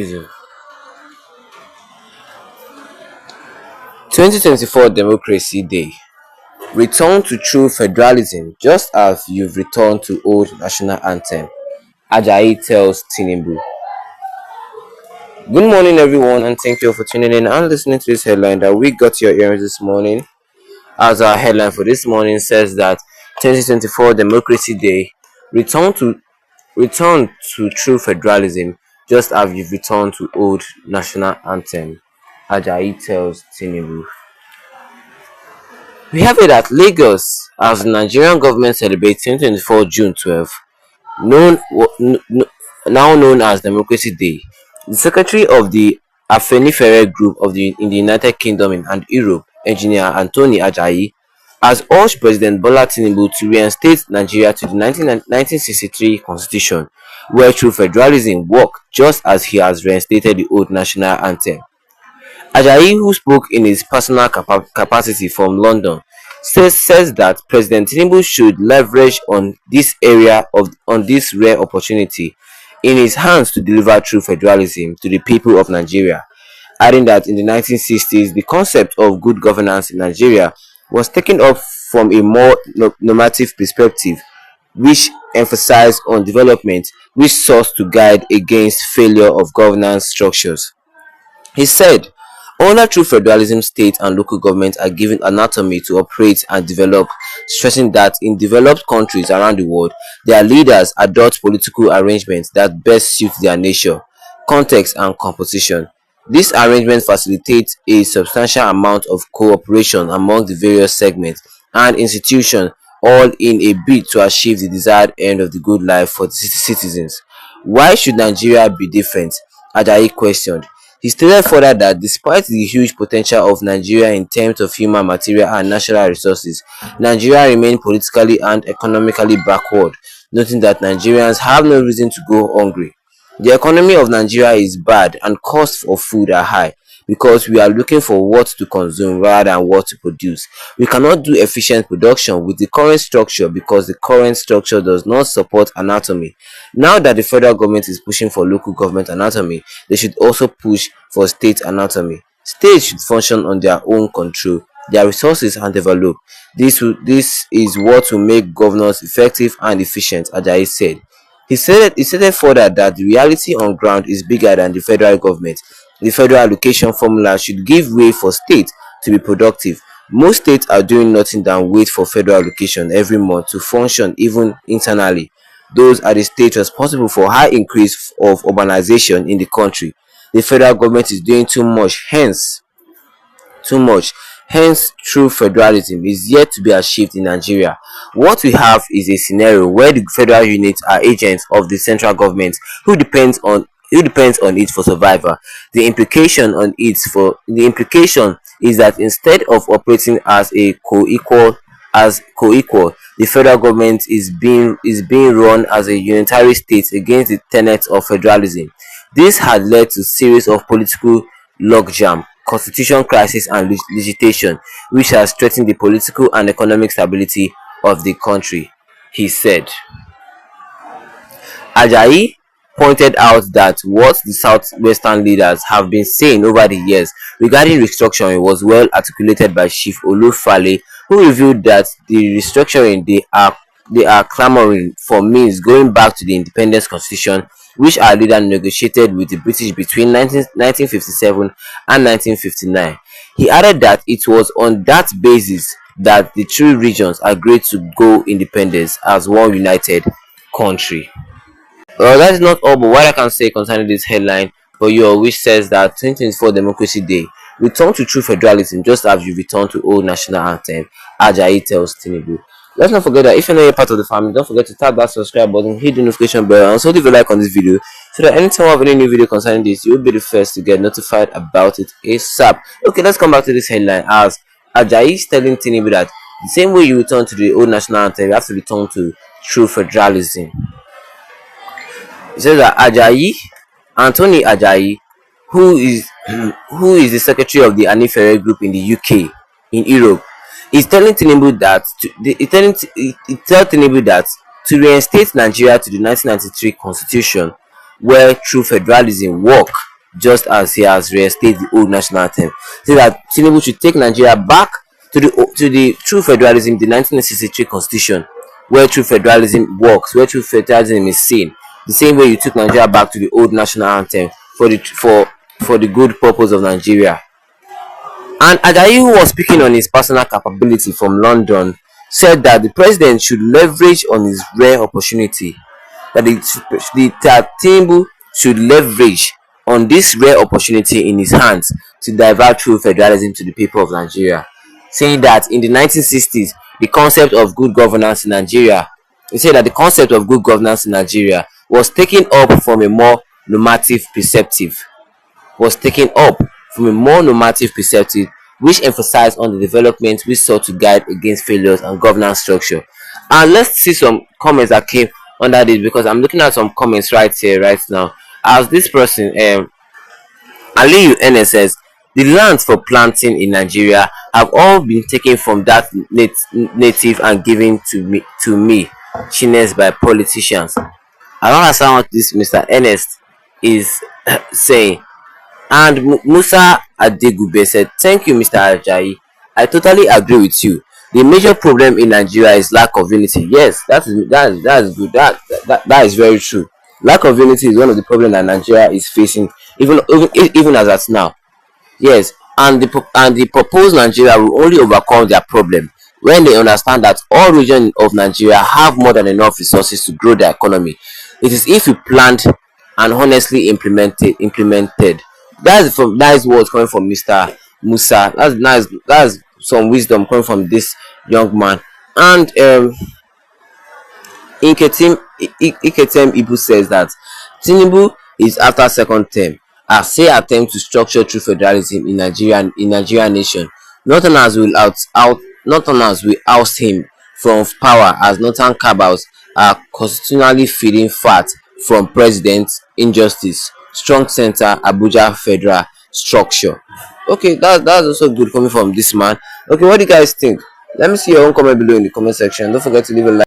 Excuse me. 2024 Democracy Day. Return to true federalism just as you've returned to old national anthem. Ajayi tells Tinubu. Good morning, everyone, and thank you for tuning in and listening to this headline that we got to your ears this morning. As our headline for this morning says that 2024 Democracy Day, return to true federalism just as you've returned to old national anthem. Ajayi tells Tinubu. We have it at Lagos as the Nigerian government celebrates 2024 June 12, now known as Democracy Day. The secretary of the Afenifere Group in the United Kingdom and Europe, Engineer Anthony Ajayi, has urged President Bola Tinubu to reinstate Nigeria to the 1963 constitution, where true federalism works just as he has reinstated the old national anthem. Ajayi, who spoke in his personal capacity from London, says that President Tinubu should leverage on this rare opportunity in his hands to deliver true federalism to the people of Nigeria, adding that in the 1960s the concept of good governance in Nigeria was taken up from a more normative perspective, which emphasized on development, which sought to guide against failure of governance structures. He said, under true federalism, state and local governments are given autonomy to operate and develop, stressing that in developed countries around the world, their leaders adopt political arrangements that best suit their nature, context, and composition. This arrangement facilitates a substantial amount of cooperation among the various segments and institutions, all in a bid to achieve the desired end of the good life for the citizens. Why should Nigeria be different? Ajayi questioned. He stated further that despite the huge potential of Nigeria in terms of human, material, and natural resources, Nigeria remains politically and economically backward, noting that Nigerians have no reason to go hungry. The economy of Nigeria is bad and costs of food are high because we are looking for what to consume rather than what to produce. We cannot do efficient production with the current structure because the current structure does not support autonomy. Now that the federal government is pushing for local government autonomy, they should also push for state autonomy. States should function on their own control, their resources, and develop. This is what will make governance effective and efficient, Ajayi said. He stated further that the reality on ground is bigger than the federal government. The federal allocation formula should give way for states to be productive. Most states are doing nothing than wait for federal allocation every month to function even internally. Those are the states responsible for high increase of urbanization in the country. The federal government is doing too much, hence true federalism is yet to be achieved in Nigeria. What we have is a scenario where the federal units are agents of the central government who depends on it for survival. The implication is that instead of operating as co-equal, the federal government is being run as a unitary state against the tenets of federalism. This has led to a series of political logjam, constitution crisis, and legislation, which has threatened the political and economic stability of the country, he said. Ajayi pointed out that what the southwestern leaders have been saying over the years regarding restructuring was well articulated by Chief Olufale, who revealed that the restructuring they are clamoring for means going back to the independence constitution, which our leader negotiated with the British between 1957 and 1959. He added that it was on that basis that the three regions agreed to go independence as one united country. Well, that is not all, but what I can say concerning this headline for you, which says that 2024 Democracy Day, return to true federalism just as you return to old national anthem, Ajayi tells Tinubu. Let's not forget that if you're not a part of the family, don't forget to tap that subscribe button, hit the notification bell, and also leave a like on this video so that anytime I have any new video concerning this, you'll be the first to get notified about it ASAP. Okay, let's come back to this headline as Ajayi is telling Tinubu that the same way you return to the old national anthem, you have to return to true federalism. He says that Anthony Ajayi, who is the secretary of the Afenifere Group in the UK, in Europe, is telling Tinubu that to reinstate Nigeria to the 1993 constitution, where true federalism work just as he has reinstated the old national anthem. Say that Tinubu should take Nigeria back to the true federalism, the 1963 constitution, where true federalism works, where true federalism is seen. The same way you took Nigeria back to the old national anthem for the good purpose of Nigeria. And Ajayi, who was speaking on his personal capability from London, said that the president should leverage on his rare opportunity, that Tinubu should leverage on this rare opportunity in his hands to divert true federalism to the people of Nigeria, saying that in the 1960s, the concept of good governance in Nigeria, he said that the concept of good governance in Nigeria was taken up from a more normative perspective, which emphasized on the development which sought to guide against failures and governance structure. And let's see some comments that came under this, because I'm looking at some comments right here, right now. As this person, Aliyu NS says, the lands for planting in Nigeria have all been taken from that native and given to me, Chines, by politicians. I don't understand what this Mr. Ernest is saying. And Musa Adegube said, "Thank you, Mr. Ajayi. I totally agree with you. The major problem in Nigeria is lack of unity." Yes, that is good. That is very true. Lack of unity is one of the problems that Nigeria is facing, even as at now. Yes, and the proposed Nigeria will only overcome their problem when they understand that all regions of Nigeria have more than enough resources to grow their economy. It is if we planned and honestly implemented. That is what's coming from Mr. Musa. That's nice. That's some wisdom coming from this young man. And Iketem Ibu says that Tinubu is after second term, as say attempt to structure true federalism in Nigerian nation. Northerners will oust him from power, as northern cabals are constitutionally feeding fat from president injustice. Strong center, Abuja federal structure. Okay, that's also good coming from this man. Okay, what do you guys think? Let me see your own comment below in the comment section. Don't forget to leave a like.